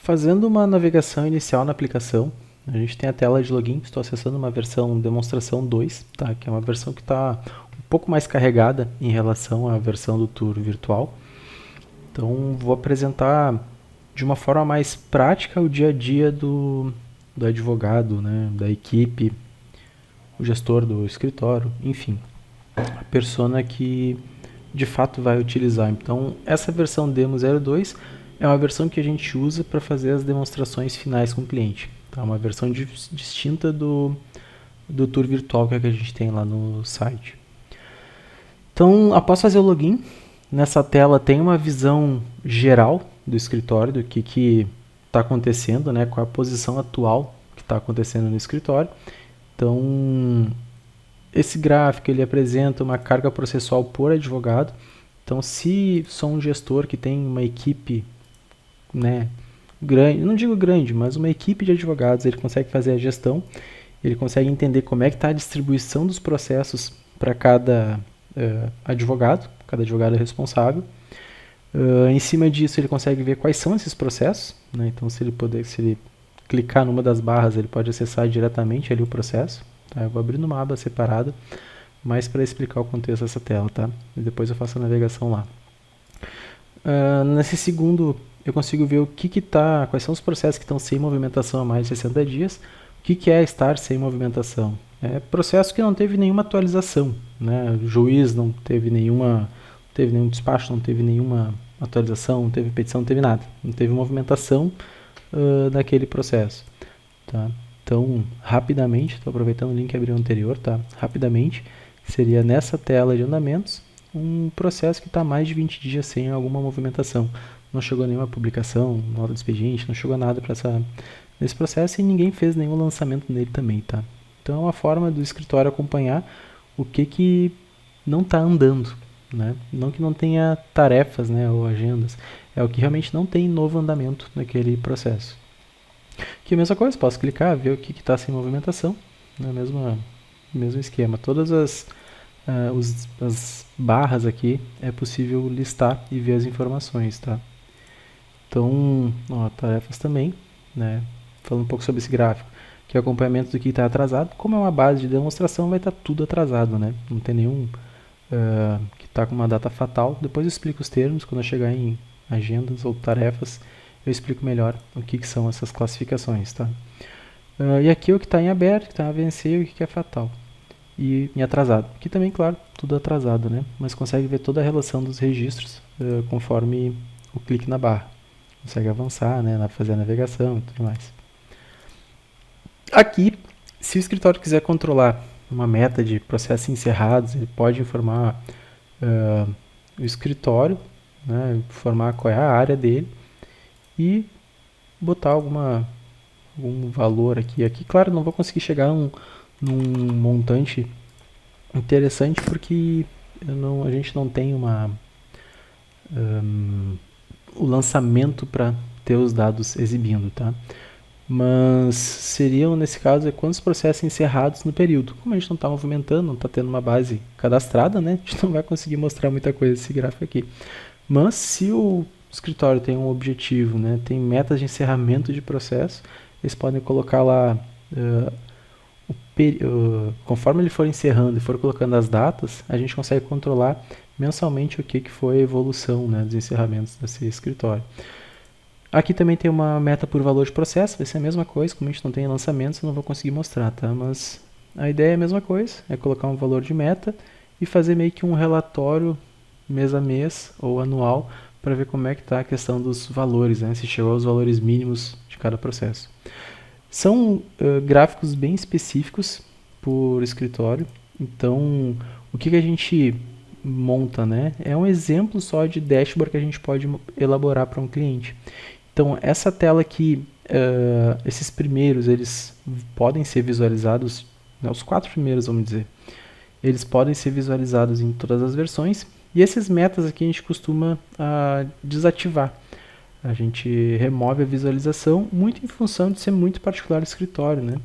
Fazendo uma navegação inicial na aplicação, a gente tem a tela de login. Estou acessando uma versão demonstração 2, tá? Que é uma versão que está um pouco mais carregada em relação à versão do tour virtual. Então vou apresentar de uma forma mais prática o dia a dia do advogado, né? Da equipe, o gestor do escritório, enfim, a persona que de fato vai utilizar. Então essa versão demo 02 é uma versão que a gente usa para fazer as demonstrações finais com o cliente. Tá? Uma versão distinta do tour virtual que a gente tem lá no site. Então, após fazer o login, nessa tela tem uma visão geral do escritório, do que está acontecendo, né? Qual é a posição atual que está acontecendo no escritório. Então, esse gráfico ele apresenta uma carga processual por advogado. Então, se sou um gestor que tem uma equipe, né, grande, não digo grande, mas uma equipe de advogados, ele consegue fazer a gestão, ele consegue entender como é que está a distribuição dos processos para cada cada advogado é responsável. Em cima disso, ele consegue ver quais são esses processos, né? Então, se ele clicar numa das barras, ele pode acessar diretamente ali o processo. Tá? Eu vou abrir numa aba separada, mas para explicar o contexto dessa tela, tá? E depois eu faço a navegação lá. Nesse segundo, eu consigo ver quais são os processos que estão sem movimentação há mais de 60 dias. O que é estar sem movimentação? É processo que não teve nenhuma atualização, né? O juiz não teve nenhum despacho, não teve nenhuma atualização, não teve petição, não teve nada. Não teve movimentação daquele processo. Tá? Então, rapidamente, estou aproveitando o link que abriu anterior, tá? Rapidamente, seria nessa tela de andamentos, um processo que está mais de 20 dias sem alguma movimentação. Não chegou nenhuma publicação, nota de expediente, não chegou nada nesse processo e ninguém fez nenhum lançamento nele também, tá? Então é uma forma do escritório acompanhar o que não está andando, né? Não que não tenha tarefas, né, ou agendas, é o que realmente não tem novo andamento naquele processo. Aqui a mesma coisa, posso clicar, ver o que está sem movimentação, no mesmo esquema. Todas as barras aqui é possível listar e ver as informações, tá? Então, tarefas também, né? Falando um pouco sobre esse gráfico, que é o acompanhamento do que está atrasado. Como é uma base de demonstração, vai estar tudo atrasado, né? Não tem nenhum que está com uma data fatal. Depois eu explico os termos, quando eu chegar em agendas ou tarefas, eu explico melhor o que são essas classificações, tá? E aqui o que está em aberto, o que está a vencer e o que é fatal. E em atrasado. Aqui também, claro, tudo atrasado, né? Mas consegue ver toda a relação dos registros conforme o clique na barra. Consegue avançar, né? Fazer a navegação e tudo mais. Aqui, se o escritório quiser controlar uma meta de processos encerrados, ele pode informar o escritório, né? Informar qual é a área dele e botar algum valor aqui. Aqui, claro, não vou conseguir chegar num montante interessante porque a gente não tem o lançamento para ter os dados exibindo, tá? Mas seriam, nesse caso, quantos processos encerrados no período. Como a gente não está movimentando, não está tendo uma base cadastrada, né? A gente não vai conseguir mostrar muita coisa nesse gráfico aqui. Mas se o escritório tem um objetivo, né, tem metas de encerramento de processo, eles podem colocar lá, conforme ele for encerrando e for colocando as datas, a gente consegue controlar mensalmente o que foi a evolução, né, dos encerramentos desse escritório. Aqui também tem uma meta por valor de processo, vai ser a mesma coisa, como a gente não tem lançamentos, eu não vou conseguir mostrar, tá? Mas a ideia é a mesma coisa, é colocar um valor de meta e fazer meio que um relatório mês a mês ou anual para ver como é que está a questão dos valores, né? Se chegou aos valores mínimos de cada processo. São gráficos bem específicos por escritório, então o que a gente monta, né? É um exemplo só de dashboard que a gente pode elaborar para um cliente. Então, essa tela aqui, esses primeiros, eles podem ser visualizados, né, os 4 primeiros, vamos dizer, eles podem ser visualizados em todas as versões, e esses metas aqui a gente costuma desativar. A gente remove a visualização muito em função de ser muito particular do escritório, né?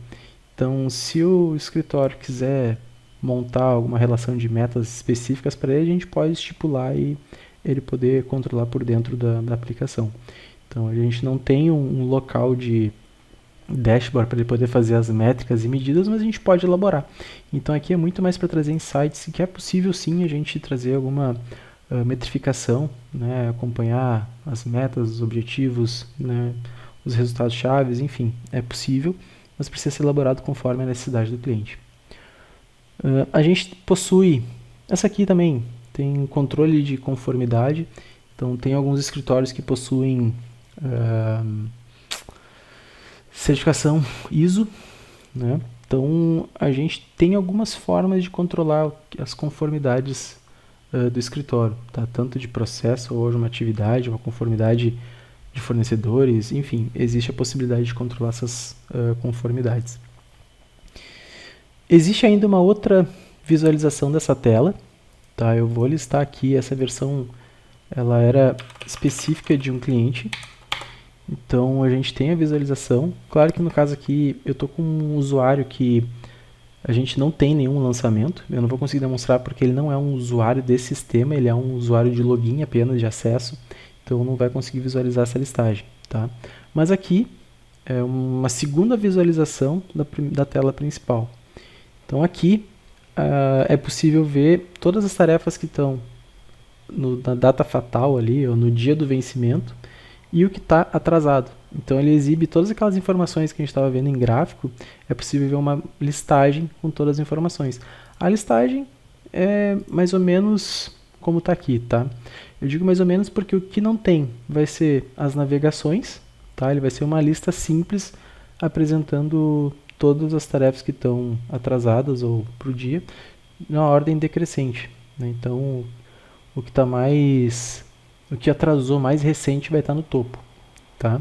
Então, se o escritório quiser montar alguma relação de metas específicas para ele, a gente pode estipular e ele poder controlar por dentro da aplicação. Então a gente não tem um local de dashboard para ele poder fazer as métricas e medidas, mas a gente pode elaborar. Então aqui é muito mais para trazer insights, que é possível sim a gente trazer alguma metrificação, né, acompanhar as metas, os objetivos, né, os resultados chaves, enfim, é possível, mas precisa ser elaborado conforme a necessidade do cliente. A gente possui, essa aqui também tem controle de conformidade, então tem alguns escritórios que possuem certificação ISO, né? Então a gente tem algumas formas de controlar as conformidades do escritório, tá? Tanto de processo ou de uma atividade, uma conformidade de fornecedores, enfim, existe a possibilidade de controlar essas conformidades. Existe ainda uma outra visualização dessa tela, tá? Eu vou listar aqui, essa versão ela era específica de um cliente, então a gente tem a visualização. Claro que no caso aqui eu estou com um usuário que a gente não tem nenhum lançamento, eu não vou conseguir demonstrar porque ele não é um usuário desse sistema, ele é um usuário de login apenas, de acesso, então não vai conseguir visualizar essa listagem, tá? Mas aqui é uma segunda visualização da tela principal. Então aqui é possível ver todas as tarefas que estão na data fatal ali, ou no dia do vencimento, e o que está atrasado. Então ele exibe todas aquelas informações que a gente estava vendo em gráfico, é possível ver uma listagem com todas as informações. A listagem é mais ou menos como está aqui, tá? Eu digo mais ou menos porque o que não tem vai ser as navegações, tá? Ele vai ser uma lista simples apresentando todas as tarefas que estão atrasadas ou para o dia na ordem decrescente, né? Então o que atrasou mais recente vai estar no topo, tá?